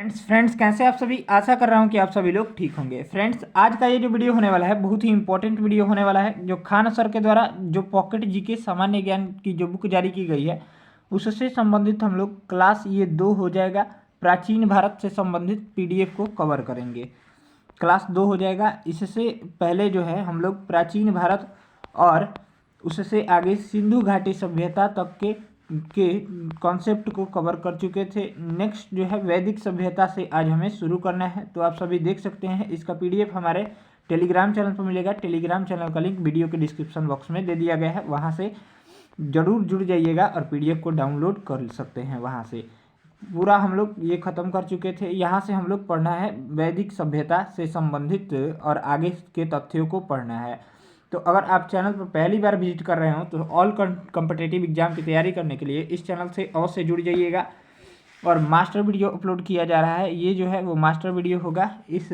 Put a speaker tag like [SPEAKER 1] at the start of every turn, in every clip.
[SPEAKER 1] Friends कैसे आप सभी। आशा कर रहा हूं कि आप सभी लोग ठीक होंगे। फ्रेंड्स आज का ये जो वीडियो होने वाला है बहुत ही इंपॉर्टेंट वीडियो होने वाला है। जो खान सर के द्वारा जो पॉकेट जीके सामान्य ज्ञान की जो बुक जारी की गई है उससे संबंधित हम लोग क्लास ये 2 हो जाएगा। प्राचीन भारत से संबंधित पीडीएफ को कवर करेंगे। क्लास 2 हो जाएगा। इससे पहले जो है हम लोग प्राचीन भारत और उससे आगे सिंधु घाटी सभ्यता तक के कॉन्सेप्ट को कवर कर चुके थे। नेक्स्ट जो है वैदिक सभ्यता से आज हमें शुरू करना है। तो आप सभी देख सकते हैं इसका पीडीएफ हमारे टेलीग्राम चैनल पर मिलेगा। टेलीग्राम चैनल का लिंक वीडियो के डिस्क्रिप्शन बॉक्स में दे दिया गया है, वहाँ से ज़रूर जुड़ जाइएगा और पीडीएफ को डाउनलोड कर सकते हैं। वहाँ से पूरा हम लोग ये ख़त्म कर चुके थे। यहाँ से हम लोग पढ़ना है वैदिक सभ्यता से संबंधित और आगे के तथ्यों को पढ़ना है। तो अगर आप चैनल पर पहली बार विजिट कर रहे हो तो ऑल कॉम्पिटिटिव एग्जाम की तैयारी करने के लिए इस चैनल से अवश्य जुड़ जाइएगा। और मास्टर वीडियो अपलोड किया जा रहा है, ये जो है वो मास्टर वीडियो होगा। इस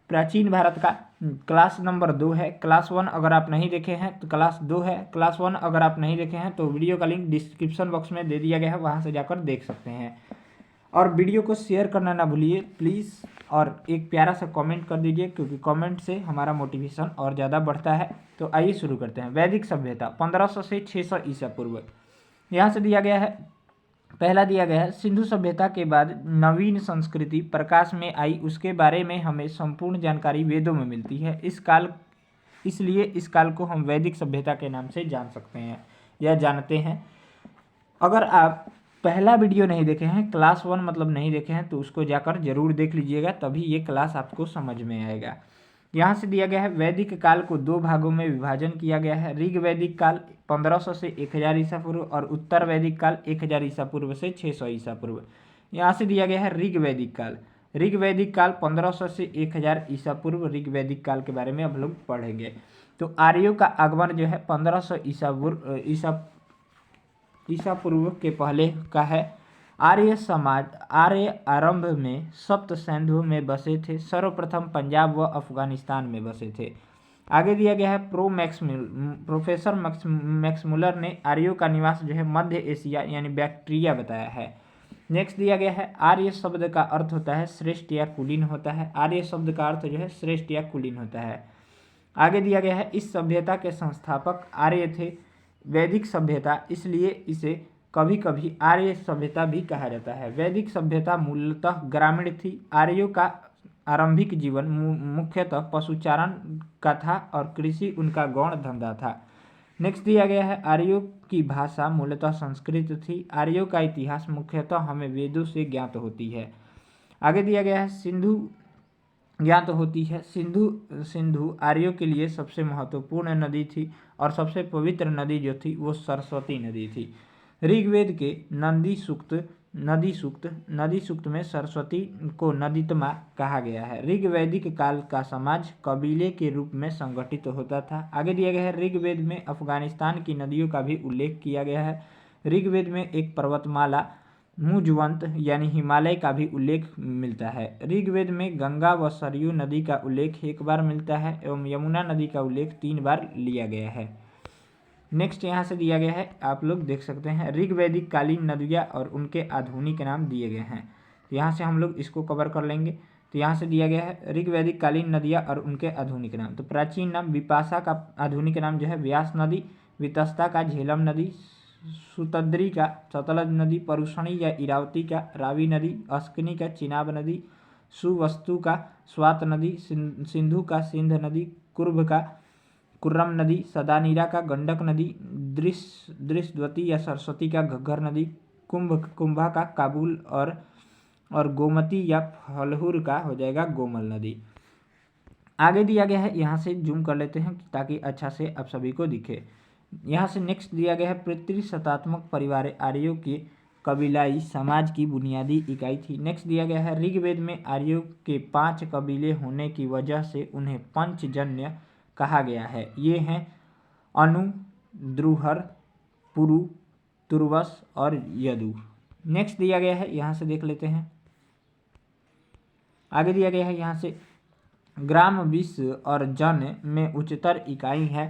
[SPEAKER 1] प्राचीन भारत का क्लास नंबर 2 है। क्लास 1 अगर आप नहीं देखे हैं तो क्लास 2 है। क्लास 1 अगर आप नहीं देखे हैं तो वीडियो का लिंक डिस्क्रिप्शन बॉक्स में दे दिया गया है, वहाँ से जाकर देख सकते हैं। और वीडियो को शेयर करना ना भूलिए प्लीज़, और एक प्यारा सा कमेंट कर दीजिए क्योंकि कमेंट से हमारा मोटिवेशन और ज़्यादा बढ़ता है। तो आइए शुरू करते हैं। वैदिक सभ्यता 1500 से 600 ईसा पूर्व। यहाँ से दिया गया है, पहला दिया गया है सिंधु सभ्यता के बाद नवीन संस्कृति प्रकाश में आई, उसके बारे में हमें संपूर्ण जानकारी वेदों में मिलती है। इसलिए इस काल को हम वैदिक सभ्यता के नाम से जान सकते हैं या जानते हैं। अगर आप पहला वीडियो नहीं देखे हैं, क्लास 1 मतलब नहीं देखे हैं, तो उसको जाकर जरूर देख लीजिएगा, तभी ये क्लास आपको समझ में आएगा। यहाँ से दिया गया है वैदिक काल को 2 भागों में विभाजन किया गया है। ऋग वैदिक काल 1500 से 1000 ईसा पूर्व और उत्तर वैदिक काल 1000 ईसा पूर्व से 600 ईसा पूर्व। यहाँ से दिया गया है ऋग वैदिक काल। ऋग वैदिक काल 1500 से 1000 ईसा पूर्व ऋग वैदिक काल के बारे में अब लोग पढ़ेंगे। तो आर्यों का आगमन जो है 1500 ईसा पूर्व के पहले का है। आर्य आरंभ में सप्त सिंधु में बसे थे। सर्वप्रथम पंजाब व अफगानिस्तान में बसे थे। आगे दिया गया है प्रोफेसर मैक्समुलर ने आर्यों का निवास जो है मध्य एशिया यानी बैक्ट्रिया बताया है। नेक्स्ट दिया गया है आर्य शब्द का अर्थ होता है श्रेष्ठ या कुलीन होता है। आर्य शब्द का अर्थ जो है श्रेष्ठ या कुलीन होता है। आगे दिया गया है इस सभ्यता के संस्थापक आर्य थे। वैदिक सभ्यता इसलिए इसे कभी कभी आर्य सभ्यता भी कहा जाता है। वैदिक सभ्यता मूलतः ग्रामीण थी। आर्यों का आरंभिक जीवन मुख्यतः पशुचारण का था और कृषि उनका गौण धंधा था। नेक्स्ट दिया गया है आर्यों की भाषा मूलतः संस्कृत थी। आर्यों का इतिहास मुख्यतः हमें वेदों से ज्ञात होती है। आगे दिया गया है सिंधु ज्ञात होती है। सिंधु आर्यों के लिए सबसे महत्वपूर्ण नदी थी और सबसे पवित्र नदी जो थी वो सरस्वती नदी थी। ऋग्वेद के नदी सूक्त में सरस्वती को नदीतमा कहा गया है। ऋग्वैदिक काल का समाज कबीले के रूप में संगठित होता था। आगे दिया गया है ऋग्वेद में अफगानिस्तान की नदियों का भी उल्लेख किया गया है। ऋग्वेद में एक पर्वतमाला मुजवंत यानी हिमालय का भी उल्लेख मिलता है। ऋग्वेद में गंगा व सरयू नदी का उल्लेख 1 बार मिलता है एवं यमुना नदी का उल्लेख 3 बार लिया गया है। नेक्स्ट यहाँ से दिया गया है, आप लोग देख सकते हैं ऋग्वैदिक कालीन नदियाँ और उनके आधुनिक नाम दिए गए हैं। तो यहाँ से हम लोग इसको कवर कर लेंगे। तो यहाँ से दिया गया है ऋग्वैदिक कालीन नदियाँ और उनके आधुनिक नाम। तो प्राचीन नाम विपाशा का आधुनिक नाम जो है व्यास नदी, वितस्ता का झेलम नदी, सुतद्री का सतलज नदी, परुषणी या इरावती का रावी नदी, अस्कनी का चिनाब नदी, सुवस्तु का स्वात नदी, सिंधु का सिंध नदी, कुर्भ का कुर्रम नदी, सदानीरा का गंडक नदी, दृश्यवती या सरस्वती का घग्गर नदी, कुंभा का काबुल और गोमती या फलहुर का हो जाएगा गोमल नदी। आगे दिया गया है, यहाँ से जूम कर लेते हैं ताकि अच्छा से आप सभी को दिखे। यहाँ से नेक्स्ट दिया गया है पितृसत्तात्मक परिवार आर्यों के कबीलाई समाज की बुनियादी इकाई थी। नेक्स्ट दिया गया है ऋग्वेद में आर्यों के 5 कबीले होने की वजह से उन्हें पंचजन्य कहा गया है। ये हैं अनु, द्रुहर, पुरु, तुर्वस और यदु। नेक्स्ट दिया गया है, यहाँ से देख लेते हैं। आगे दिया गया है यहाँ से ग्राम विश्व और जन में उच्चतर इकाई है।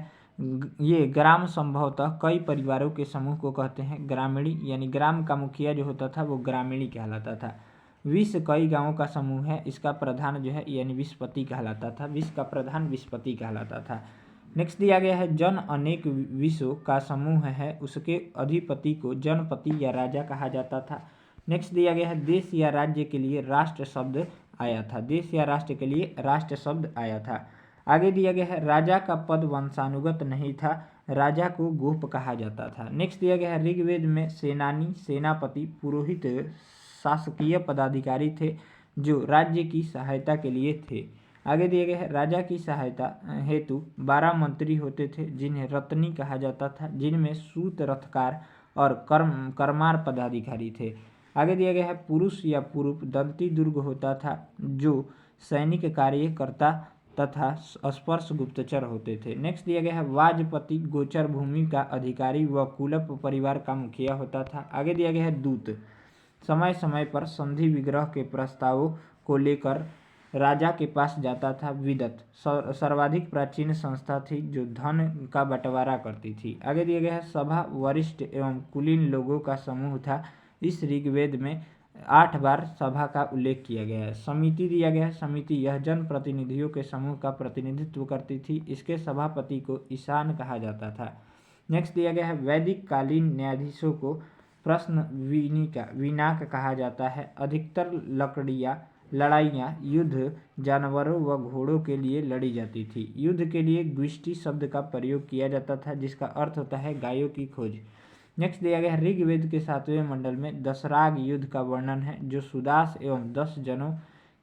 [SPEAKER 1] ये ग्राम संभवतः कई परिवारों के समूह को कहते हैं। ग्रामीणी यानी ग्राम का मुखिया जो होता था वो ग्रामीणी कहलाता था। विष कई गांवों का समूह है, इसका प्रधान जो है यानी विषपति कहलाता था, विष का प्रधान विषपति कहलाता था। नेक्स्ट दिया गया है जन अनेक विषों का समूह है, उसके अधिपति को जनपति या राजा कहा जाता था। नेक्स्ट दिया गया है देश या राज्य के लिए राष्ट्र शब्द आया था, देश या राष्ट्र के लिए राष्ट्र शब्द आया था। आगे दिया गया है राजा का पद वंशानुगत नहीं था, राजा को गोप कहा जाता था। नेक्स्ट दिया गया है ऋग्वेद में सेनानी, सेनापति, पुरोहित शासकीय पदाधिकारी थे जो राज्य की सहायता के लिए थे। आगे दिए गए हैं राजा की सहायता हेतु 12 मंत्री होते थे जिन्हें रत्नी कहा जाता था, जिनमें सूत रथकार और कर्मार पदाधिकारी थे। आगे दिया गया है पुरुष या पुरूप दंती दुर्ग होता था जो सैनिक कार्य करता तथा स्पर्श गुप्तचर होते थे। नेक्स्ट दिया गया है वाजपति गोचर भूमि का अधिकारी व कुलप परिवार का मुखिया होता था। आगे दिया गया है दूत समय समय पर संधि विग्रह के प्रस्तावों को लेकर राजा के पास जाता था। विदत सर्वाधिक प्राचीन संस्था थी जो धन का बंटवारा करती थी। आगे दिया गया है सभा वरिष्ठ एवं कुलीन लोगों का समूह था। इस ऋग्वेद में 8 बार सभा का उल्लेख किया गया है। समिति दिया गया है, समिति यह जन प्रतिनिधियों के समूह का प्रतिनिधित्व करती थी, इसके सभापति को ईशान कहा जाता था। नेक्स्ट दिया गया है वैदिक कालीन न्यायाधीशों को प्रश्न विनाक कहा जाता है। अधिकतर लड़ाइयाँ युद्ध जानवरों व घोड़ों के लिए लड़ी जाती थी। युद्ध के लिए ग्विष्टि शब्द का प्रयोग किया जाता था जिसका अर्थ होता है गायों की खोज। नेक्स्ट दिया गया है ऋग्वेद के 7वें मंडल में दशराग युद्ध का वर्णन है जो सुदास एवं 10 जनों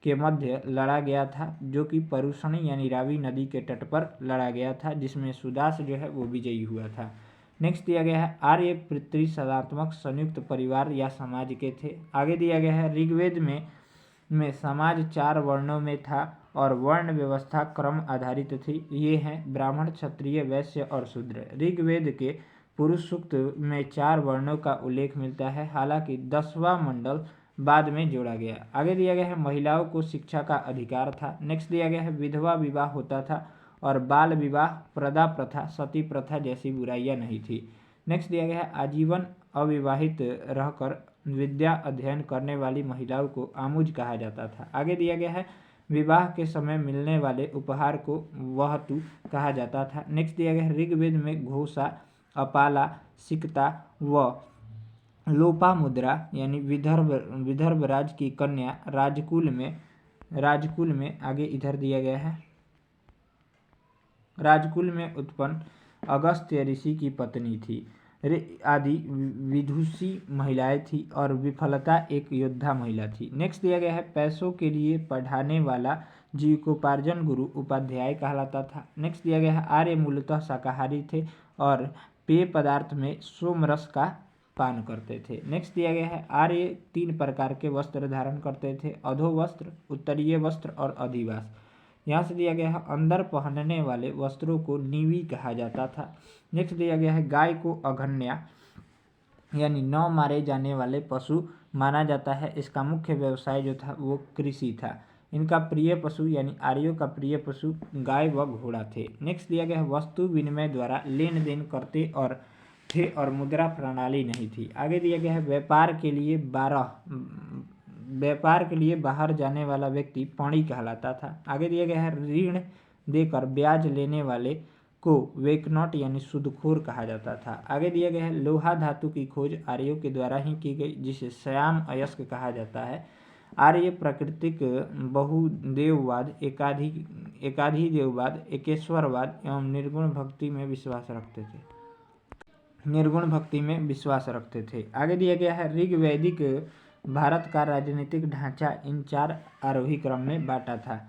[SPEAKER 1] के मध्य लड़ा गया था, जो कि परुषणी यानी रावी नदी के तट पर लड़ा गया था, जिसमें सुदास जो है वो विजयी हुआ था। नेक्स्ट दिया गया है आर्य पितृ सदात्मक संयुक्त परिवार या समाज के थे। आगे दिया गया है ऋग्वेद में समाज 4 वर्णों में था और वर्ण व्यवस्था क्रम आधारित थी। ये हैं ब्राह्मण, क्षत्रिय, वैश्य और शूद्र। ऋग्वेद के पुरुष सूक्त में 4 वर्णों का उल्लेख मिलता है, हालांकि 10वां मंडल बाद में जोड़ा गया। आगे दिया गया है महिलाओं को शिक्षा का अधिकार था। नेक्स्ट दिया गया है विधवा विवाह होता था और बाल विवाह, प्रदा प्रथा, सती प्रथा जैसी बुराइयां नहीं थी। नेक्स्ट दिया गया है आजीवन अविवाहित रहकर विद्या अध्ययन करने वाली महिलाओं को आमुज कहा जाता था। आगे दिया गया है विवाह के समय मिलने वाले उपहार को वहतु कहा जाता था। नेक्स्ट दिया गया है ऋग्वेद में घोषा, अपाला, सिकता व लोपामुद्रा यानी विदर्भ राज की कन्या राजकुल में आगे इधर दिया गया है राजकुल में उत्पन्न अगस्त्य ऋषि की पत्नी थी। आदि विदुषी महिलाएं थी और विफलता एक योद्धा महिला थी। नेक्स्ट दिया गया है पैसों के लिए पढ़ाने वाला जीविकोपार्जन गुरु उपाध्याय कहलाता था। नेक्स्ट दिया गया है आर्य मूलतः शाकाहारी थे और पेय पदार्थ में सोमरस का पान करते थे। नेक्स्ट दिया गया है आर्य 3 प्रकार के वस्त्र धारण करते थे, अधो वस्त्र, उत्तरीय वस्त्र और अधिवास। यहाँ से दिया गया है अंदर पहनने वाले वस्त्रों को नीवी कहा जाता था। नेक्स्ट दिया गया है गाय को अघन्या यानी न मारे जाने वाले पशु माना जाता है। इसका मुख्य व्यवसाय जो था वो कृषि था। इनका प्रिय पशु यानी आर्यों का प्रिय पशु गाय व घोड़ा थे। नेक्स्ट दिया गया है वस्तु विनिमय द्वारा लेन देन करते और मुद्रा प्रणाली नहीं थी। आगे दिया गया है व्यापार के लिए बाहर जाने वाला व्यक्ति पणी कहलाता था। आगे दिया गया है ऋण देकर ब्याज लेने वाले को वेकनॉट यानी सूदखोर कहा जाता था। आगे दिया गया है लोहा धातु की खोज आर्यों के द्वारा ही की गई, जिसे श्याम अयस्क कहा जाता है। आर्य प्राकृतिक बहुदेववाद, एकाधिदेववाद, एकेश्वरवाद एवं निर्गुण भक्ति में विश्वास रखते थे। आगे दिया गया है ऋग्वैदिक भारत का राजनीतिक ढांचा इन 4 आरोही क्रम में बटा था।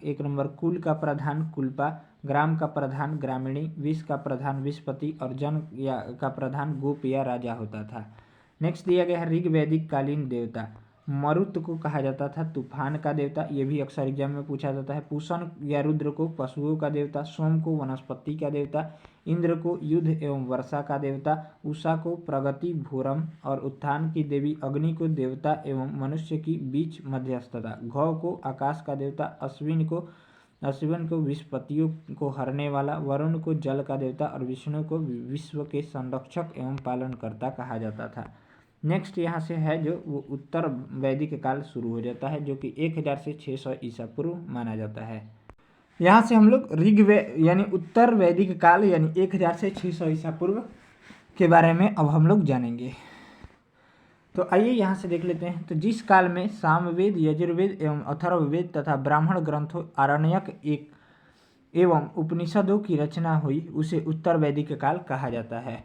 [SPEAKER 1] 1 नंबर कुल का प्रधान कुलपा, ग्राम का प्रधान ग्रामीणी, विष का प्रधान विषपति और जन का प्रधान गोप या राजा होता था। नेक्स्ट दिया गया है ऋग्वैदिक कालीन देवता। मरुत को कहा जाता था तूफान का देवता, ये भी अक्सर एग्जाम में पूछा जाता है। पूषण या रुद्र को पशुओं का देवता, सोम को वनस्पति का देवता, इंद्र को युद्ध एवं वर्षा का देवता, उषा को प्रगति भूरम और उत्थान की देवी, अग्नि को देवता एवं मनुष्य की बीच मध्यस्थता, घौ को आकाश का देवता, अश्विन को विषपतियों को हरने वाला, वरुण को जल का देवता और विष्णु को विश्व के संरक्षक एवं पालनकर्ता कहा जाता था। नेक्स्ट यहाँ से है जो वो उत्तर वैदिक काल शुरू हो जाता है, जो कि 1000 से 600 ईसा पूर्व माना जाता है। यहाँ से हम लोग यानी उत्तर वैदिक काल यानी 1000 से 600 ईसा पूर्व के बारे में अब हम लोग जानेंगे। तो आइए यहाँ से देख लेते हैं। तो जिस काल में सामवेद, यजुर्वेद एवं अथर्ववेद तथा ब्राह्मण ग्रंथों, आरण्यक एवं उपनिषदों की रचना हुई, उसे उत्तर वैदिक काल कहा जाता है।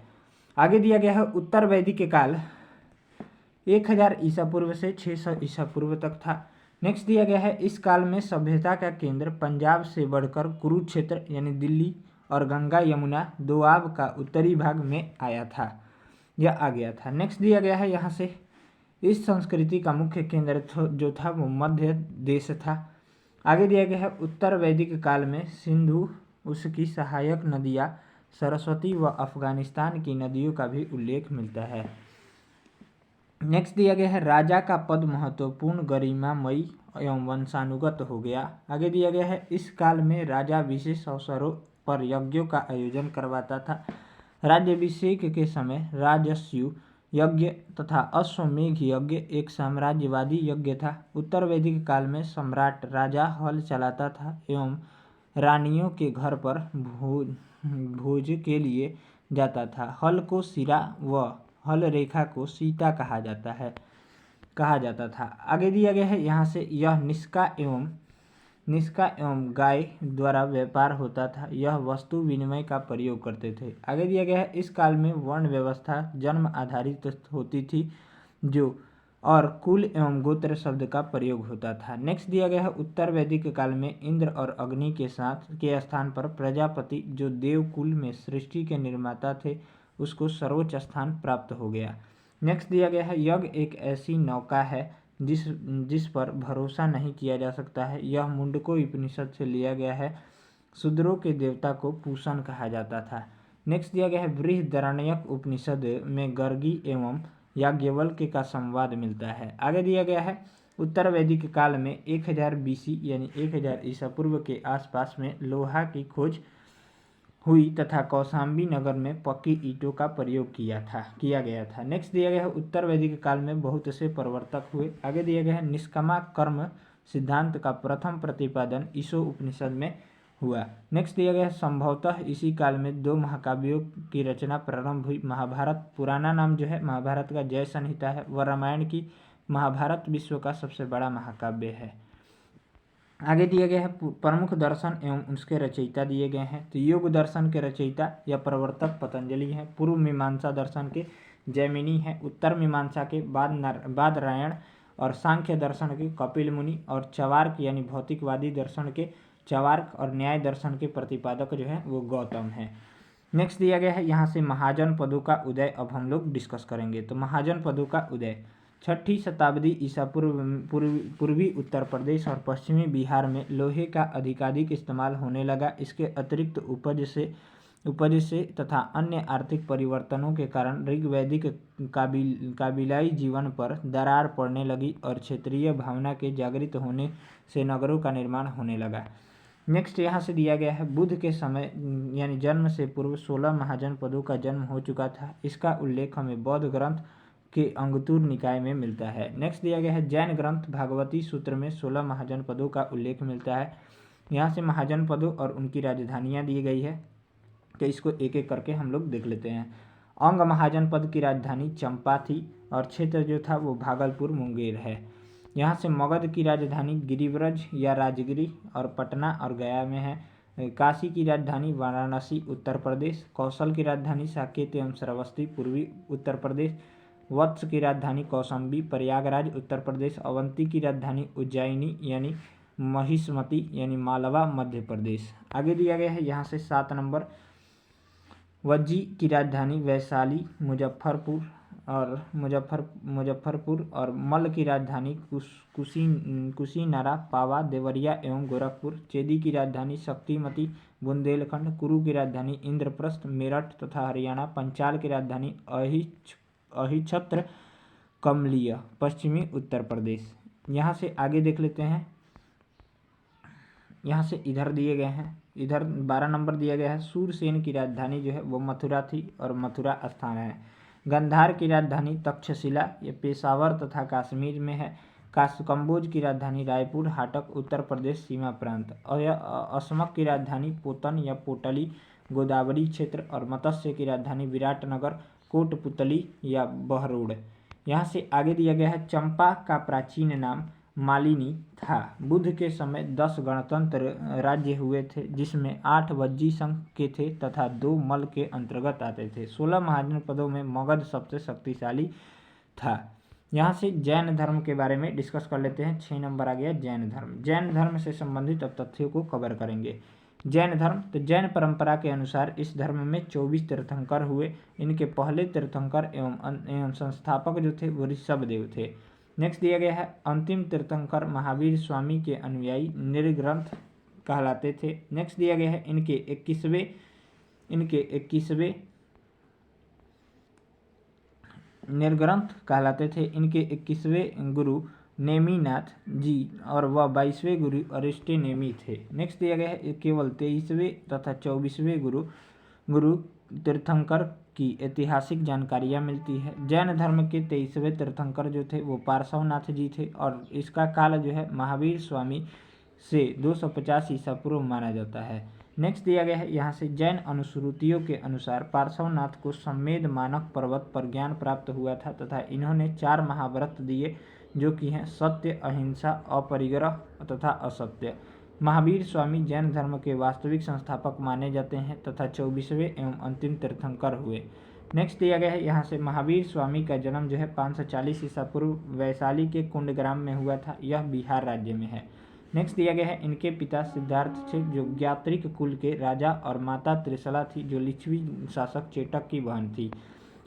[SPEAKER 1] आगे दिया गया है उत्तर वैदिक काल 1000 ईसा पूर्व से 600 ईसा पूर्व तक था। नेक्स्ट दिया गया है इस काल में सभ्यता का केंद्र पंजाब से बढ़कर कुरुक्षेत्र यानी दिल्ली और गंगा यमुना दोआब का उत्तरी भाग में आया था या आ गया था। नेक्स्ट दिया गया है यहाँ से इस संस्कृति का मुख्य केंद्र जो था वो मध्य देश था। आगे दिया गया है उत्तर वैदिक काल में सिंधु, उसकी सहायक नदियाँ, सरस्वती व अफगानिस्तान की नदियों का भी उल्लेख मिलता है। नेक्स्ट दिया गया है राजा का पद महत्वपूर्ण, गरिमामयी एवं वंशानुगत हो गया। आगे दिया गया है इस काल में राजा विशेष अवसरों पर यज्ञों का आयोजन करवाता था। राज्याभिषेक के समय राजस्यु यज्ञ तथा अश्वमेघ यज्ञ एक साम्राज्यवादी यज्ञ था। उत्तर वैदिक काल में सम्राट राजा हल चलाता था एवं रानियों के घर पर भोज के लिए जाता था। हल को सिरा व हल रेखा को सीता कहा जाता था। आगे दिया गया है यहाँ से यह निष्का एवं गाय द्वारा व्यापार होता था। यह वस्तु विनिमय का प्रयोग करते थे। आगे दिया गया है इस काल में वर्ण व्यवस्था जन्म आधारित होती थी जो और कुल एवं गोत्र शब्द का प्रयोग होता था। नेक्स्ट दिया गया है उत्तर वैदिक काल में इंद्र और अग्नि के स्थान पर प्रजापति जो देवकुल में सृष्टि के निर्माता थे उसको सर्वोच्च स्थान प्राप्त हो गया। नेक्स्ट दिया गया है यज्ञ एक ऐसी नौका है जिस पर भरोसा नहीं किया जा सकता है। यह मुंडको उपनिषद से लिया गया है। शूद्रों के देवता को पूषण कहा जाता था। नेक्स्ट दिया गया है बृहदारण्यक उपनिषद में गर्गी एवं याज्ञवल्क्य का संवाद मिलता है। आगे दिया गया है उत्तर वैदिक काल में 1000 BC यानी 1000 ईसा पूर्व के आसपास में लोहा की खोज हुई तथा कौशाम्बी नगर में पक्की ईंटों का प्रयोग किया गया था। नेक्स्ट दिया गया है उत्तर वैदिक काल में बहुत से प्रवर्तक हुए। आगे दिया गया है निष्काम कर्म सिद्धांत का प्रथम प्रतिपादन ईशो उपनिषद में हुआ। नेक्स्ट दिया गया है संभवतः इसी काल में 2 महाकाव्यों की रचना प्रारंभ हुई। महाभारत, पुराना नाम जो है महाभारत का जय संहिता है, व रामायण की महाभारत विश्व का सबसे बड़ा महाकाव्य है। आगे दिया गया है प्रमुख दर्शन एवं उसके रचयिता दिए गए हैं। तो योग दर्शन के रचयिता या प्रवर्तक पतंजलि हैं। पूर्व मीमांसा दर्शन के जैमिनी हैं। उत्तर मीमांसा के बादरायण और सांख्य दर्शन के कपिल मुनि और चवार्क यानी भौतिकवादी दर्शन के चवार्क और न्याय दर्शन के प्रतिपादक जो है वो गौतम है। नेक्स्ट दिया गया है यहाँ से महाजन पदों का उदय अब हम लोग डिस्कस करेंगे। तो महाजन पदों का उदय 6ठी शताब्दी ईसा पूर्वी उत्तर प्रदेश और पश्चिमी बिहार में लोहे का अधिकाधिक इस्तेमाल होने लगा। इसके अतिरिक्त उपज से तथा अन्य आर्थिक परिवर्तनों के कारण ऋग्वैदिक काबिलाई जीवन पर दरार पड़ने लगी और क्षेत्रीय भावना के जागृत होने से नगरों का निर्माण होने लगा। नेक्स्ट यहाँ से दिया गया है बुद्ध के समय यानी जन्म से पूर्व 16 महाजन पदों का जन्म हो चुका था। इसका उल्लेख हमें बौद्ध ग्रंथ के अंगुतुर निकाय में मिलता है। नेक्स्ट दिया गया है जैन ग्रंथ भागवती सूत्र में 16 महाजन पदों का उल्लेख मिलता है। यहाँ से महाजन पदों और उनकी राजधानियाँ दी गई है। तो इसको एक एक करके हम लोग देख लेते हैं। अंग महाजन पद की राजधानी चंपा थी और क्षेत्र जो था वो भागलपुर मुंगेर है। यहाँ से मगध की राजधानी गिरिव्रज या राजगिरी और पटना और गया में है। काशी की राजधानी वाराणसी उत्तर प्रदेश। कौशल की राजधानी साकेत एवं श्रावस्ती पूर्वी उत्तर प्रदेश। वत्स की राजधानी कौशाम्बी प्रयागराज उत्तर प्रदेश। अवंती की राजधानी उज्जैनी यानी महिष्मती यानी मालवा मध्य प्रदेश। आगे दिया गया है यहाँ से 7 नंबर वज्जी की राजधानी वैशाली मुजफ्फरपुर और मल्ल की राजधानी कुशीनरा पावा देवरिया एवं गोरखपुर। चेदी की राजधानी शक्तिमती बुंदेलखंड। कुरु की राजधानी इंद्रप्रस्थ मेरठ तथा हरियाणा। पंचाल की राजधानी अहिछत्र कमलिया पश्चिमी उत्तर प्रदेश। यहाँ से आगे देख लेते हैं। यहाँ से इधर दिए गए हैं, इधर 12 नंबर दिया गया है सूरसेन की राजधानी जो है वो मथुरा थी और मथुरा स्थान है। गंधार की राजधानी तक्षशिला, ये पेशावर तथा कश्मीर में है। काम्बोज की राजधानी रायपुर, हाटक, उत्तर प्रदेश सीमा प्रांत। और असमक की राजधानी पोतन या पोटली, गोदावरी क्षेत्र। और मत्स्य की राजधानी विराटनगर, कोटपुतली या बहरोड। यहाँ से आगे दिया गया है, चंपा का प्राचीन नाम मालिनी था। बुद्ध के समय 10 गणतंत्र राज्य हुए थे, जिसमें 8 वज्जी संघ के थे तथा 2 मल के अंतर्गत आते थे। 16 महाजनपदों में मगध सबसे शक्तिशाली था। यहाँ से जैन धर्म के बारे में डिस्कस कर लेते हैं। 6 नंबर आ गया जैन धर्म। जैन धर्म से संबंधित अब तथ्यों को कवर करेंगे। जैन धर्म, तो जैन परंपरा के अनुसार इस धर्म में 24 तीर्थंकर हुए। इनके पहले तीर्थंकर एवं संस्थापक जो थे वो ऋषभदेव थे। नेक्स्ट दिया गया है, अंतिम तीर्थंकर महावीर स्वामी के अनुयायी निर्ग्रंथ कहलाते थे। नेक्स्ट दिया गया है, इनके 21वें निर्ग्रंथ कहलाते थे। इनके 21वें गुरु नेमिनाथ जी और वह 22वें गुरु अरिस्टोनेमी थे। नेक्स्ट दिया गया है, केवल 23वें तथा 24वें गुरु तीर्थंकर की ऐतिहासिक जानकारियाँ मिलती है। जैन धर्म के 23वें तीर्थंकर जो थे वो पार्श्वनाथ जी थे और इसका काल जो है महावीर स्वामी से 250 ईसा पूर्व माना जाता है। नेक्स्ट दिया गया है, यहाँ से जैन अनुश्रुतियों के अनुसार पार्श्वनाथ को सम्मेद मानक पर्वत पर ज्ञान प्राप्त हुआ था तथा इन्होंने 4 महाव्रत दिए, जो कि हैं सत्य, अहिंसा, अपरिग्रह तथा असत्य। महावीर स्वामी जैन धर्म के वास्तविक संस्थापक माने जाते हैं तथा 24वें एवं अंतिम तीर्थंकर हुए। नेक्स्ट दिया गया है, यहाँ से महावीर स्वामी का जन्म जो है 540 ईसा पूर्व वैशाली के कुंडग्राम में हुआ था। यह बिहार राज्य में है। नेक्स्ट दिया गया है, इनके पिता सिद्धार्थ थे जो ज्ञात्रिक कुल के राजा और माता त्रिशला थी जो लिच्छवी शासक चेटक की बहन थी।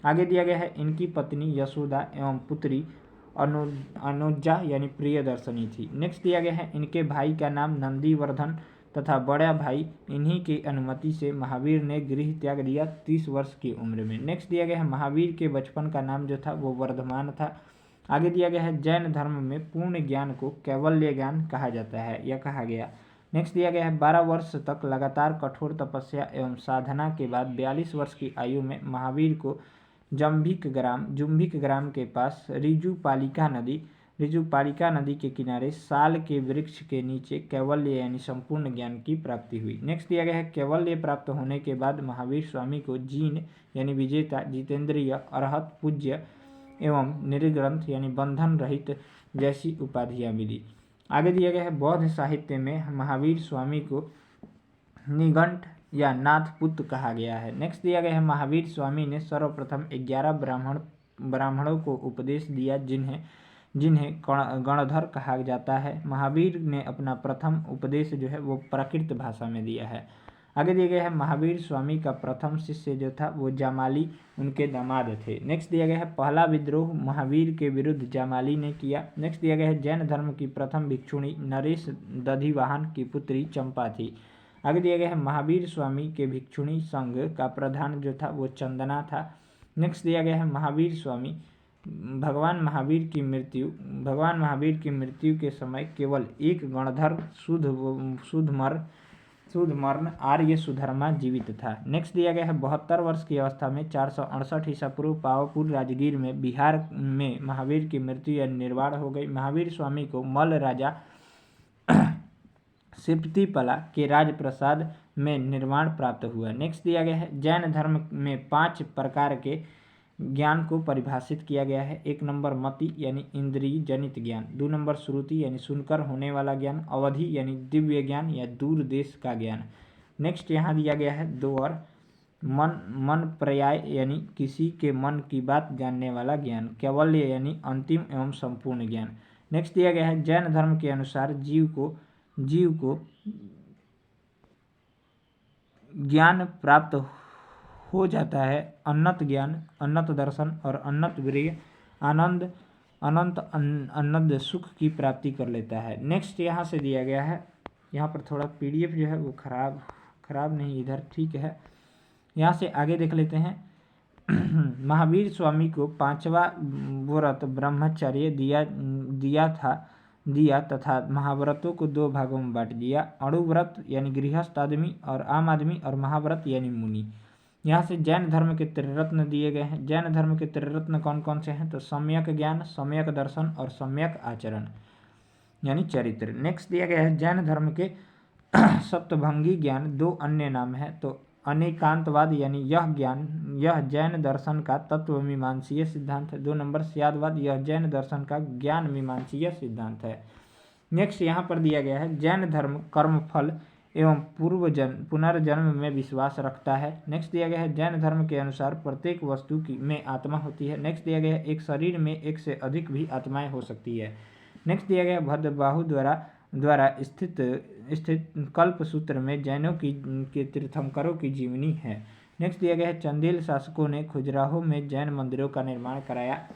[SPEAKER 1] आगे दिया गया है, इनकी पत्नी यशोदा एवं पुत्री अनुजा यानी प्रियदर्शनी थी। नेक्स्ट दिया गया है, इनके भाई का नाम नंदीवर्धन तथा बड़ा भाई इन्हीं की अनुमति से महावीर ने गृह त्याग दिया 30 वर्ष की उम्र में। नेक्स्ट दिया गया है, महावीर के बचपन का नाम जो था वो वर्धमान था। आगे दिया गया है, जैन धर्म में पूर्ण ज्ञान को कैवल्य ज्ञान कहा जाता है, यह कहा गया। नेक्स्ट दिया गया है, 12 वर्ष तक लगातार कठोर तपस्या एवं साधना के बाद 42 वर्ष की आयु में महावीर को जुम्भिक ग्राम के पास ऋजुपालिका नदी के किनारे साल के वृक्ष के नीचे कैवल्य यानी संपूर्ण ज्ञान की प्राप्ति हुई। नेक्स्ट दिया गया है, कैवल्य प्राप्त होने के बाद महावीर स्वामी को जीन यानी विजेता, जितेंद्रिय, अरहत, पूज्य एवं निर्ग्रंथ यानी बंधन रहित जैसी उपाधियां मिली। आगे दिया गया है, बौद्ध साहित्य में महावीर स्वामी को निघंट या नाथपुत्र कहा गया है। नेक्स्ट दिया गया है, महावीर स्वामी ने सर्वप्रथम 11 ब्राह्मणों को उपदेश दिया जिन्हें गणधर कहा जाता है। महावीर ने अपना प्रथम उपदेश जो है वो प्राकृत भाषा में दिया है। आगे दिया गया है, महावीर स्वामी का प्रथम शिष्य जो था वो जामाली उनके दामाद थे। नेक्स्ट दिया गया है, पहला विद्रोह महावीर के विरुद्ध जामाली ने किया। नेक्स्ट दिया गया है, जैन धर्म की प्रथम भिक्षुणी नरेश दधिवाहन की पुत्री चंपा थी। आगे दिया गया है, महावीर स्वामी के भिक्षुणी संघ का प्रधान जो था वो चंदना था। नेक्स्ट दिया गया है, भगवान महावीर की मृत्यु के समय केवल एक गणधर शुद्धमर्ण आर्य सुधर्मा जीवित था। नेक्स्ट दिया गया है, 72 वर्ष की अवस्था में 468 ईसा पूर्व पावापुर राजगीर में बिहार में महावीर की मृत्यु या निर्वाण हो गई। महावीर स्वामी को मल्ल राजा सिप्तिपला के राजप्रसाद में निर्वाण प्राप्त हुआ। नेक्स्ट दिया गया है, जैन धर्म में 5 प्रकार के ज्ञान को परिभाषित किया गया है। 1 नंबर मति यानी इंद्रिय जनित ज्ञान, 2 नंबर श्रुति यानी सुनकर होने वाला ज्ञान, अवधि यानी दिव्य ज्ञान या दूर देश का ज्ञान। नेक्स्ट यहाँ दिया गया है 2 और मन पर्याय यानी किसी के मन की बात जानने वाला ज्ञान, कैवल्य यानी अंतिम एवं संपूर्ण ज्ञान। नेक्स्ट दिया गया है, जैन धर्म के अनुसार जीव को ज्ञान प्राप्त हो जाता है अनंत ज्ञान, अनंत दर्शन और अनंत वीर्य, अनंत सुख की प्राप्ति कर लेता है। नेक्स्ट यहाँ से दिया गया है, यहाँ पर थोड़ा PDF जो है वो खराब नहीं, इधर ठीक है। यहाँ से आगे देख लेते हैं। महावीर स्वामी को 5वां व्रत ब्रह्मचर्य दिया तथा महाव्रतों को 2 भागों में बांट दिया, अणुव्रत यानी गृहस्थ आदमी और आम आदमी, और महाव्रत यानी मुनि। यहाँ से जैन धर्म के त्रिरत्न दिए गए हैं। जैन धर्म के त्रिरत्न कौन कौन से हैं? तो सम्यक ज्ञान, सम्यक दर्शन और सम्यक आचरण यानी चरित्र। नेक्स्ट दिया गया है जैन धर्म के सप्तभंगी ज्ञान दो अन्य नाम है। तो अनेकांतवाद यानी यह ज्ञान, यह जैन दर्शन का तत्व मीमांसीय सिद्धांत है। 2 नंबर स्यादवाद, यह जैन दर्शन का ज्ञान मीमांसीय सिद्धांत है। नेक्स्ट यहाँ पर दिया गया है जैन धर्म कर्मफल एवं पुनर्जन्म में विश्वास रखता है। नेक्स्ट दिया गया है जैन धर्म के अनुसार प्रत्येक वस्तु की में आत्मा होती है। नेक्स्ट दिया गया है एक शरीर में एक से अधिक भी आत्माएं हो सकती है। नेक्स्ट दिया गया भद्रबाहु द्वारा स्थित कल्प सूत्र में जैनों की के तीर्थंकरों की जीवनी है। नेक्स्ट दिया गया है चंदेल शासकों ने खजुराहो में जैन मंदिरों का निर्माण कराया।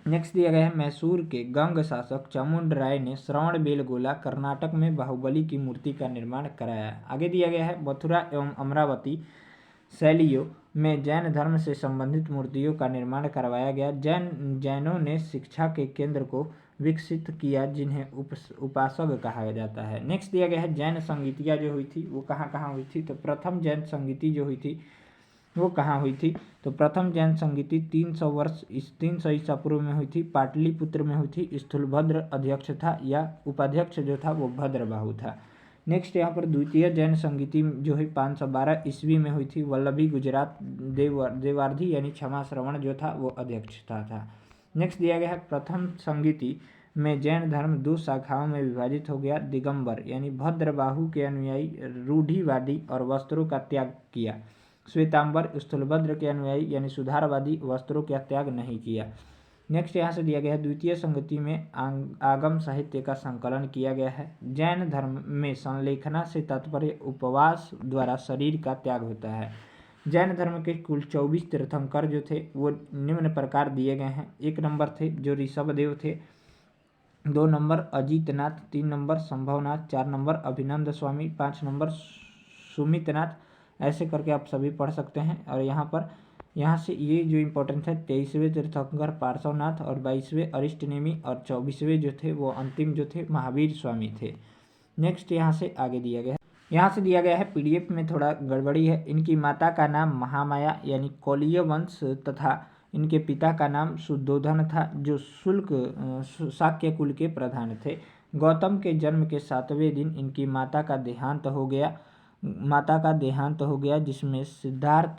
[SPEAKER 1] नेक्स्ट दिया गया है मैसूर के गंग शासक चामुंड राय ने श्रवण बेलगोला कर्नाटक में बाहुबली की मूर्ति का निर्माण कराया। आगे दिया गया है मथुरा एवं अमरावती शैलियों में जैन धर्म से संबंधित मूर्तियों का निर्माण करवाया गया। जैनों ने शिक्षा के केंद्र को विकसित किया जिन्हें उपासक कहा जाता है। नेक्स्ट दिया गया है जैन संगीतियाँ जो हुई थी वो कहाँ कहाँ हुई थी? तो प्रथम जैन संगीति जो हुई थी वो कहाँ हुई थी? तो प्रथम जैन संगीति 300 ईसा पूर्व में हुई थी, पाटलिपुत्र में हुई थी। स्थूलभद्र अध्यक्ष था या उपाध्यक्ष जो था वो भद्रबाहु था। नेक्स्ट यहाँ पर द्वितीय जैन संगीति जो है 512 ईस्वी में हुई थी, वल्लभी गुजरात देवार्धी यानी क्षमा श्रवण जो था वो अध्यक्षता था। नेक्स्ट दिया गया है प्रथम संगीति में जैन धर्म 2 शाखाओं में विभाजित हो गया। दिगंबर यानी भद्रबाहु के अनुयायी रूढ़िवादी और वस्त्रों का त्याग किया। श्वेतांबर स्थूलभद्र के अनुयायी यानी सुधारवादी वस्त्रों का त्याग नहीं किया। नेक्स्ट यहाँ से दिया गया है द्वितीय संगति में आगम साहित्य का संकलन किया गया है। जैन धर्म में संलेखना से तात्पर्य उपवास द्वारा शरीर का त्याग होता है। जैन धर्म के कुल 24 तीर्थंकर जो थे वो निम्न प्रकार दिए गए हैं। 1 नंबर थे जो ऋषभदेव थे, 2 number Ajitnath, 3 number Sambhavnath, 4 number Abhinand Swami, 5 number Sumitnath. ऐसे करके आप सभी पढ़ सकते हैं। और यहाँ से ये जो इम्पोर्टेंट है 23वें तीर्थंकर पार्श्वनाथ और 22वें अरिष्टनेमी और 24वें जो थे वो अंतिम जो थे महावीर स्वामी थे। नेक्स्ट यहाँ से आगे दिया गया है, यहाँ से दिया गया है पीडीएफ में थोड़ा गड़बड़ी है। इनकी माता का नाम महामाया यानी कौलीय वंश तथा इनके पिता का नाम शुद्धोधन था जो शाक्य कुल के प्रधान थे। गौतम के जन्म के 7वें दिन इनकी माता का देहांत हो गया जिसमें सिद्धार्थ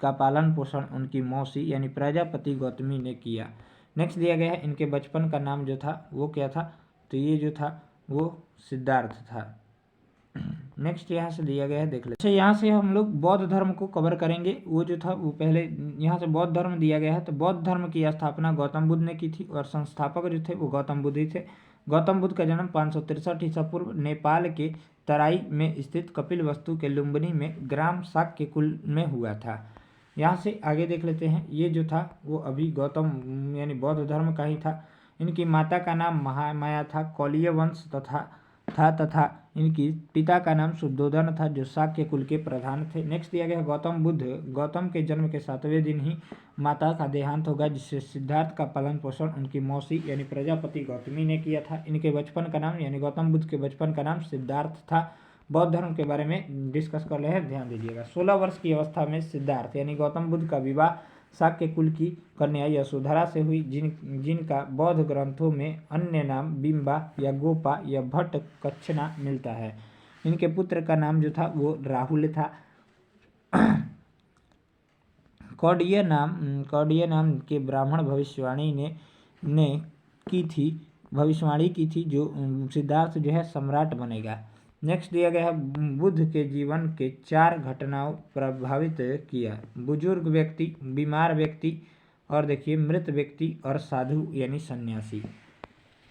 [SPEAKER 1] पालन पोषण उनकी मौसी यानी प्रजापति गौतमी ने किया। नेक्स्ट दिया गया है इनके बचपन का नाम जो था वो क्या था? तो ये जो था वो सिद्धार्थ था। नेक्स्ट यहाँ से दिया गया है देख लेते हैं। यहाँ से हम लोग बौद्ध धर्म को कवर करेंगे। वो जो था वो पहले यहाँ से बौद्ध धर्म दिया गया है। तो बौद्ध धर्म की स्थापना गौतम बुद्ध ने की थी और संस्थापक जो थे वो गौतम बुद्ध ही थे। गौतम बुद्ध का जन्म 563 ईसा पूर्व नेपाल के तराई में स्थित कपिलवस्तु के लुम्बिनी में ग्राम शाक्य कुल में हुआ था। यहाँ से आगे देख लेते हैं। ये जो था वो अभी गौतम यानी बौद्ध धर्म का ही था। इनकी माता का नाम महामाया था, कौलीय वंश तथा इनकी पिता का नाम शुद्धोधन था जो शाक्य कुल के प्रधान थे। नेक्स्ट दिया गया गौतम के जन्म के 7वें दिन ही माता का देहांत होगा जिससे सिद्धार्थ का पालन पोषण उनकी मौसी यानी प्रजापति गौतमी ने किया था। इनके बचपन का नाम यानी गौतम बुद्ध के बचपन का नाम सिद्धार्थ था। बौद्ध धर्म के बारे में डिस्कस कर रहे हैं, ध्यान दीजिएगा। 16 वर्ष की अवस्था में सिद्धार्थ यानी गौतम बुद्ध का विवाह शाक्य कुल की कन्या यशोधरा से हुई जिनका बौद्ध ग्रंथों में अन्य नाम बिंबा या गोपा या भट्ट कच्छना मिलता है। इनके पुत्र का नाम जो था वो राहुल था। कौडिय नाम के ब्राह्मण भविष्यवाणी की थी जो सिद्धार्थ जो है सम्राट बनेगा। नेक्स्ट दिया गया है बुद्ध के जीवन के 4 घटनाओं प्रभावित किया। बुजुर्ग व्यक्ति, बीमार व्यक्ति और देखिए मृत व्यक्ति और साधु यानी सन्यासी।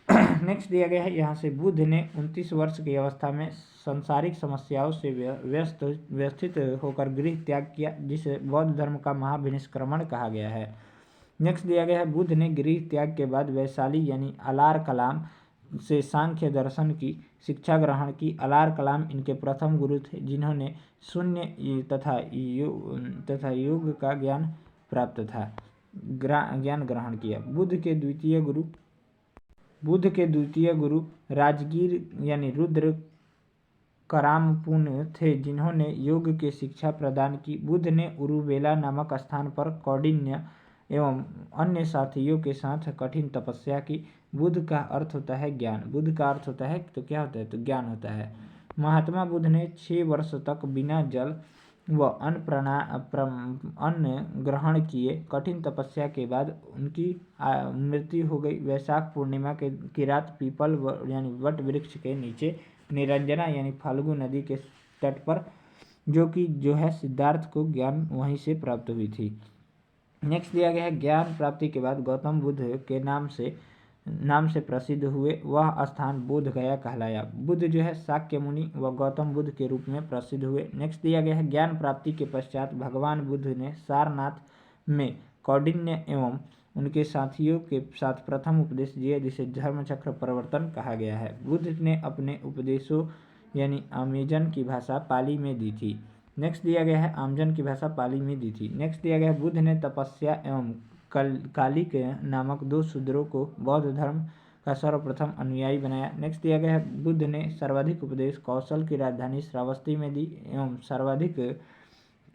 [SPEAKER 1] नेक्स्ट दिया गया है यहाँ से बुद्ध ने 29 वर्ष की अवस्था में सांसारिक समस्याओं से व्यवस्थित होकर गृह त्याग किया जिसे बौद्ध धर्म का महाविनिष्क्रमण कहा गया है। नेक्स्ट दिया गया है बुद्ध ने गृह त्याग के बाद वैशाली यानी अलार कलाम से सांख्य दर्शन की शिक्षा ग्रहण की। अलार कलाम इनके प्रथम गुरु थे जिन्होंने शून्य तथा योग का ज्ञान ग्रहण किया। बुद्ध के द्वितीय गुरु राजगीर यानी रुद्र करामपुन थे जिन्होंने योग की शिक्षा प्रदान की। बुद्ध ने उरुवेला नामक स्थान पर कौंडिन्य एवं अन्य साथियों के साथ कठिन तपस्या की। बुद्ध का अर्थ होता है ज्ञान। बुद्ध का अर्थ होता है तो क्या होता है, तो ज्ञान होता है। महात्मा बुद्ध ने 6 वर्ष तक बिना जल व अन्न ग्रहण किए। कठिन तपस्या के बाद उनकी मृत्यु हो गई। वैशाख पूर्णिमा की रात पीपल यानी वट वृक्ष के नीचे निरंजना यानी फाल्गु नदी के तट पर जो है सिद्धार्थ को ज्ञान वहीं से प्राप्त हुई थी। नेक्स्ट दिया गया है ज्ञान प्राप्ति के बाद गौतम बुद्ध के नाम से प्रसिद्ध हुए। वह स्थान बोध गया कहलाया। बुद्ध जो है शाक्य मुनि व गौतम बुद्ध के रूप में प्रसिद्ध हुए। नेक्स्ट दिया गया है ज्ञान प्राप्ति के पश्चात भगवान बुद्ध ने सारनाथ में कौंडिन्य एवं उनके साथियों के साथ प्रथम उपदेश दिए जिसे धर्मचक्र प्रवर्तन कहा गया है। बुद्ध ने अपने उपदेशों यानी आमेजन की भाषा पाली में दी थी। नेक्स्ट दिया गया है आमजन की भाषा पाली में दी थी। नेक्स्ट दिया गया है बुद्ध ने तपस्या एवं कालिक नामक 2 शूद्रों को बौद्ध धर्म का सर्वप्रथम अनुयायी बनाया। नेक्स्ट दिया गया है बुद्ध ने सर्वाधिक उपदेश कौशल की राजधानी श्रावस्ती में दी एवं सर्वाधिक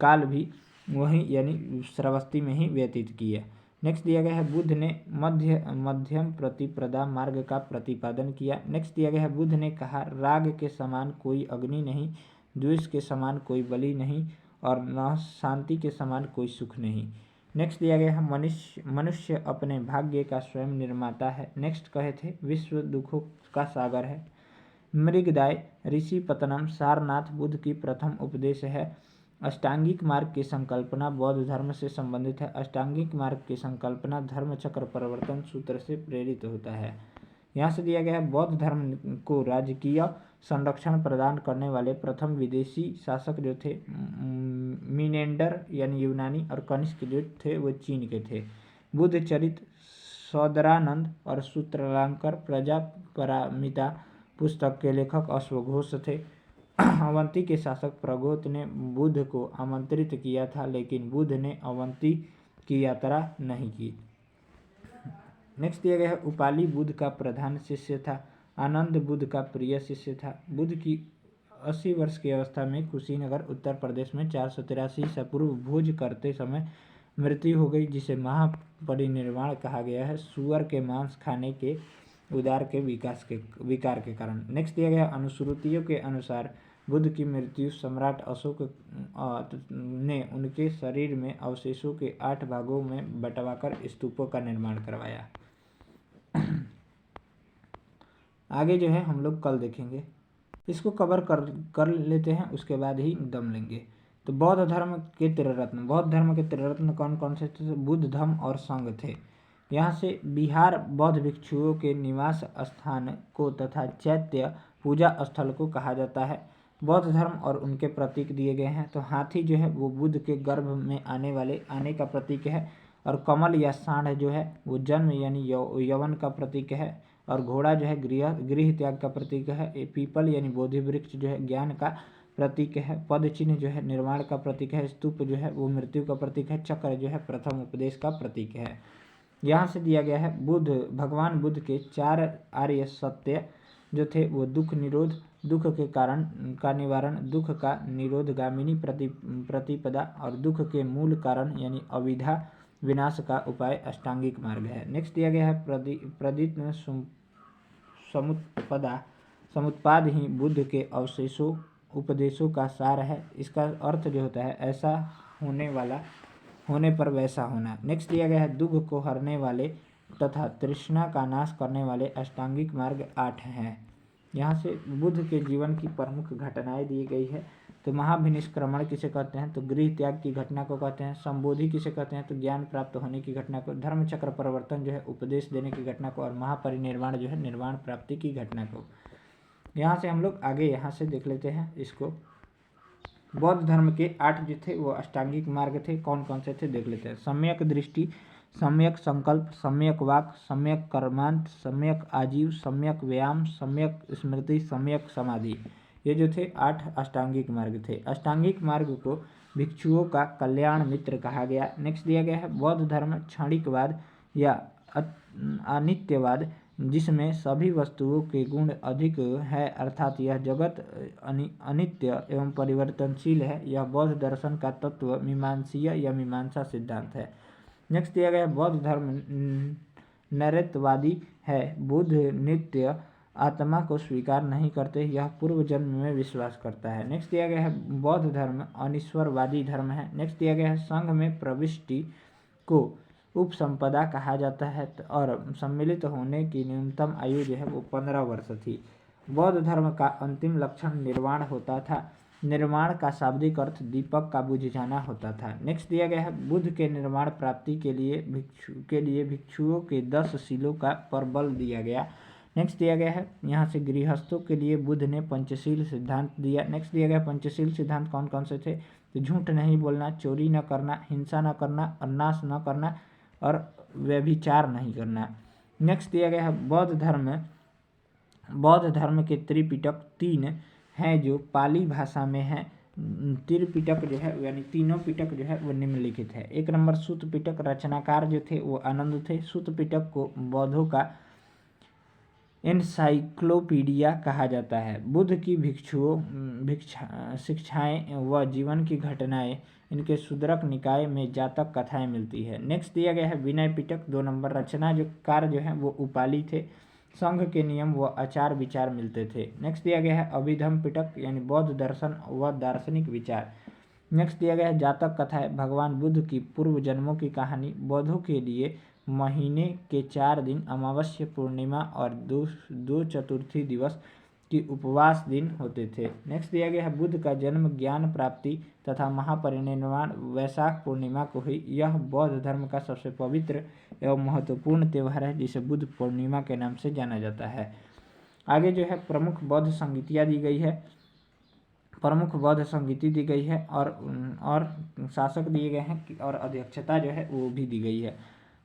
[SPEAKER 1] काल भी वहीं यानी श्रावस्ती में ही व्यतीत किया। नेक्स्ट दिया गया है बुद्ध ने मध्यम प्रतिपदा मार्ग का प्रतिपादन किया। नेक्स्ट दिया गया है बुद्ध ने कहा राग के समान कोई अग्नि नहीं, द्वेष के समान कोई बलि नहीं और न शांति के समान कोई सुख नहीं। नेक्स्ट दिया गया है मनुष्य अपने भाग्य का स्वयं निर्माता है। नेक्स्ट कहे थे विश्व दुखों का सागर है। मृगदाय ऋषि पतनम सारनाथ बुद्ध की प्रथम उपदेश है। अष्टांगिक मार्ग की संकल्पना बौद्ध धर्म से संबंधित है। अष्टांगिक मार्ग की संकल्पना धर्मचक्र प्रवर्तन सूत्र से प्रेरित होता है। यहाँ से दिया गया है बौद्ध धर्म को राजकीय संरक्षण प्रदान करने वाले प्रथम विदेशी शासक जो थे मिनेंडर यानी यूनानी और कनिष्क जो थे वो चीन के थे। बुद्ध चरित सौदरानंद और सूत्रालंकार प्रजापरामिता पुस्तक के लेखक अश्वघोष थे। अवंती के शासक प्रगोत ने बुद्ध को आमंत्रित किया था लेकिन बुद्ध ने अवंती की यात्रा नहीं की। नेक्स्ट दिया गया है उपाली बुद्ध का प्रधान शिष्य था। आनंद बुद्ध का प्रिय शिष्य था। बुद्ध की 80 वर्ष की अवस्था में कुशीनगर उत्तर प्रदेश में 483 ईसा पूर्व भोज करते समय मृत्यु हो गई जिसे महापरिनिर्वाण कहा गया है। सुअर के मांस खाने के उदार के विकार के कारण। नेक्स्ट दिया गया अनुश्रुतियों के अनुसार बुद्ध की मृत्यु सम्राट अशोक ने उनके शरीर में अवशेषों के 8 भागों में बंटवाकर स्तूपों का निर्माण करवाया। आगे जो है हम लोग कल देखेंगे, इसको कवर कर लेते हैं, उसके बाद ही दम लेंगे। तो बौद्ध धर्म के त्रिरत्न कौन कौन से थे? बुद्ध, धम्म और संघ थे। यहाँ से बिहार बौद्ध भिक्षुओं के निवास स्थान को तथा चैत्य पूजा स्थल को कहा जाता है। बौद्ध धर्म और उनके प्रतीक दिए गए हैं। तो हाथी जो है वो बुद्ध के गर्भ में आने का प्रतीक है और कमल या सांड जो है वो जन्म यानी यौवन का प्रतीक है और घोड़ा जो है गृह त्याग का प्रतीक है। पीपल यानी बोधि वृक्ष जो है ज्ञान का प्रतीक है। पद चिन्ह जो है निर्माण का प्रतीक है। स्तूप जो है वो मृत्यु का प्रतीक है। चक्र जो है प्रथम उपदेश का प्रतीक है। यहाँ से दिया गया है भगवान बुद्ध के 4 आर्य सत्य जो थे वो दुख निरोध, दुख के कारण का निवारण, दुख का निरोधगामिनी प्रतिपदा और दुख के मूल कारण यानी अविद्या विनाश का उपाय अष्टांगिक मार्ग है। नेक्स्ट दिया गया है प्रदित्न समुत्पाद ही बुद्ध के उपदेशों का सार है। इसका अर्थ जो होता है ऐसा होने पर वैसा होना। नेक्स्ट दिया गया है दुख को हरने वाले तथा तृष्णा का नाश करने वाले अष्टांगिक मार्ग 8 हैं। यहाँ से बुद्ध के जीवन की प्रमुख घटनाएं दी गई है। तो महाभिनिष्क्रमण किसे कहते हैं? तो गृह त्याग की घटना को कहते हैं। संबोधि किसे कहते हैं? तो ज्ञान प्राप्त होने की घटना को। धर्मचक्र परिवर्तन जो है उपदेश देने की घटना को और महापरिनिर्वाण जो है निर्वाण प्राप्ति की घटना को। यहाँ से हम लोग आगे यहाँ से देख लेते हैं इसको। बौद्ध धर्म के 8 जो थे वो अष्टांगिक मार्ग थे। कौन कौन से थे देख लेते हैं। सम्यक दृष्टि, सम्यक संकल्प, सम्यक वाक, सम्यक कर्मांत, सम्यक आजीव, सम्यक व्यायाम, सम्यक स्मृति, सम्यक समाधि। ये जो थे 8 अष्टांगिक मार्ग थे। अष्टांगिक मार्ग को भिक्षुओं का कल्याण मित्र कहा गया। नेक्स्ट दिया गया है बौद्ध धर्म क्षणिकवाद या अनित्यवाद जिसमें सभी वस्तुओं के गुण अधिक है, अर्थात यह जगत अनित्य एवं परिवर्तनशील है। यह बौद्ध दर्शन का तत्व मीमांसीय या मीमांसा सिद्धांत है। नेक्स्ट दिया गया है बौद्ध धर्म नैरत्यवादी है। बुद्ध नित्य आत्मा को स्वीकार नहीं करते, यह पूर्व जन्म में विश्वास करता है। नेक्स्ट दिया गया है बौद्ध धर्म अनिश्वरवादी धर्म है। नेक्स्ट दिया गया है संघ में प्रविष्टि को उपसंपदा कहा जाता है और सम्मिलित होने की न्यूनतम आयु जो है वो 15 वर्ष थी। बौद्ध धर्म का अंतिम लक्षण निर्वाण होता था। निर्माण का शाब्दिक अर्थ दीपक का बुझ जाना होता था। नेक्स्ट दिया गया है बुद्ध के निर्माण प्राप्ति के लिए भिक्षुओं के 10 शीलों का पर बल दिया गया। नेक्स्ट दिया गया है यहाँ से गृहस्थों के लिए बुद्ध ने पंचशील सिद्धांत दिया। नेक्स्ट दिया गया पंचशील सिद्धांत कौन कौन से थे, तो झूठ नहीं बोलना, चोरी न करना, हिंसा न करना, नाश न करना और व्यभिचार नहीं करना। नेक्स्ट दिया गया है बौद्ध धर्म के त्रिपिटक 3 हैं जो पाली भाषा में हैं। त्रिपिटक जो है यानी तीनों पिटक जो है वो निम्नलिखित है। एक नंबर सूत पिटक, रचनाकार जो थे वो आनंद थे। सूत पिटक को बौद्धों का एनसाइक्लोपीडिया कहा जाता है। बुद्ध की शिक्षाएं व जीवन की घटनाएं इनके शूद्रक निकाय में जातक कथाएं मिलती है। नेक्स्ट दिया गया है विनय पिटक 2 नंबर, रचना जो कार जो है वो उपाली थे। संघ के नियम व आचार विचार मिलते थे। नेक्स्ट दिया गया है अभिधम पिटक यानी बौद्ध दर्शन व दार्शनिक विचार। नेक्स्ट दिया गया है जातक कथाएं, भगवान बुद्ध की पूर्व जन्मों की कहानी। बौद्धों के लिए महीने के 4 दिन अमावस्या, पूर्णिमा और दो चतुर्थी दिवस की उपवास दिन होते थे। नेक्स्ट दिया गया है बुद्ध का जन्म, ज्ञान प्राप्ति तथा महापरिनिर्वाण वैशाख पूर्णिमा को हुई। यह बौद्ध धर्म का सबसे पवित्र एवं महत्वपूर्ण त्यौहार है जिसे बुद्ध पूर्णिमा के नाम से जाना जाता है। आगे जो है प्रमुख बौद्ध संगीतियाँ दी गई है, प्रमुख बौद्ध संगीति दी गई है और शासक दिए गए हैं और अध्यक्षता जो है वो भी दी गई है।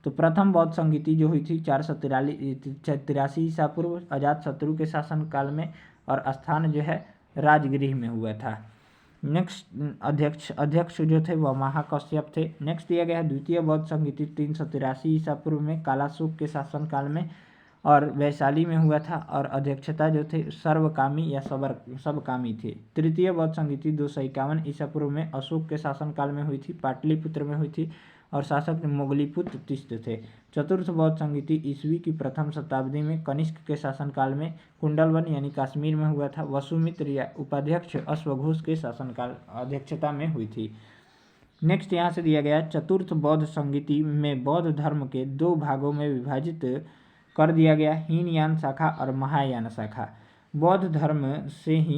[SPEAKER 1] तो प्रथम बौद्ध संगीति जो हुई थी 483 ईसा पूर्व अजातशत्रु के शासन काल में और स्थान जो है राजगृह में हुआ था। नेक्स्ट अध्यक्ष जो थे वह महाकश्यप थे। नेक्स्ट दिया गया है द्वितीय बौद्ध संगीति 383 ईसा पूर्व में कालाशोक के शासन काल में और वैशाली में हुआ था और अध्यक्षता जो थे सर्वकामी या सबकामी थे। तृतीय बौद्ध संगीति 251 ईसा पूर्व में अशोक के शासन काल में हुई थी, पाटलिपुत्र में हुई थी और शासक मोगलीपुत्र तीस्त थे। चतुर्थ बौद्ध संगीति ईस्वी की प्रथम शताब्दी में कनिष्क के शासनकाल में कुंडलवन यानी कश्मीर में हुआ था। वसुमित्र या उपाध्यक्ष अश्वघोष के शासनकाल अध्यक्षता में हुई थी। नेक्स्ट यहाँ से दिया गया चतुर्थ बौद्ध संगीति में बौद्ध धर्म के 2 भागों में विभाजित कर दिया गया, हीनयान शाखा और महायान शाखा। बौद्ध धर्म से ही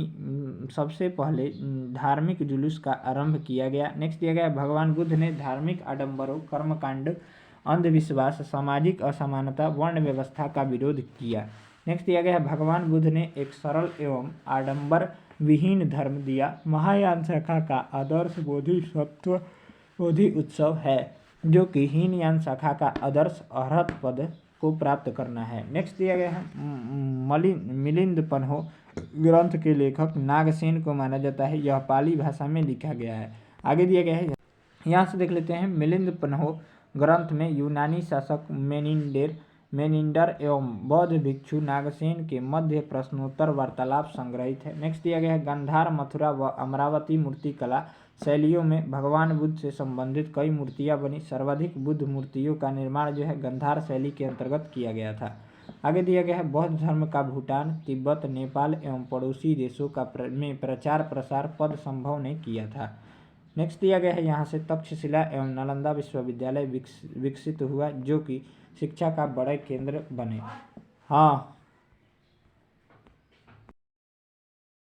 [SPEAKER 1] सबसे पहले धार्मिक जुलूस का आरंभ किया गया। नेक्स्ट दिया गया भगवान बुद्ध ने धार्मिक आडंबरों, कर्मकांड, अंधविश्वास, सामाजिक असमानता, वर्ण व्यवस्था का विरोध किया। नेक्स्ट दिया गया भगवान बुद्ध ने एक सरल एवं आडंबर विहीन धर्म दिया। महायान शाखा का आदर्श बोधि उत्सव है जो कि हीनयान शाखा का आदर्श अरहत पद को प्राप्त करना है। नेक्स्ट दिया गया है मिलिंद पन्हो ग्रंथ के लेखक नागसेन को माना जाता है। यह पाली भाषा में लिखा गया है। आगे दिया गया है यहाँ से देख लेते हैं मिलिंद पन्हो ग्रंथ में यूनानी शासक मेनिंडर एवं बौद्ध भिक्षु नागसेन के मध्य प्रश्नोत्तर वार्तालाप संग्रहित है। नेक्स्ट दिया गया है गांधार, मथुरा व अमरावती मूर्तिकला शैलियों में भगवान बुद्ध से संबंधित कई मूर्तियां बनी। सर्वाधिक बुद्ध मूर्तियों का निर्माण जो है गांधार शैली के अंतर्गत किया गया था। आगे दिया गया है बौद्ध धर्म का भूटान, तिब्बत, नेपाल एवं पड़ोसी देशों का में प्रचार प्रसार पद संभव ने किया था। नेक्स्ट दिया गया है यहाँ से तक्षशिला एवं नालंदा विश्वविद्यालय विकसित हुआ जो कि शिक्षा का बड़े केंद्र बने। हाँ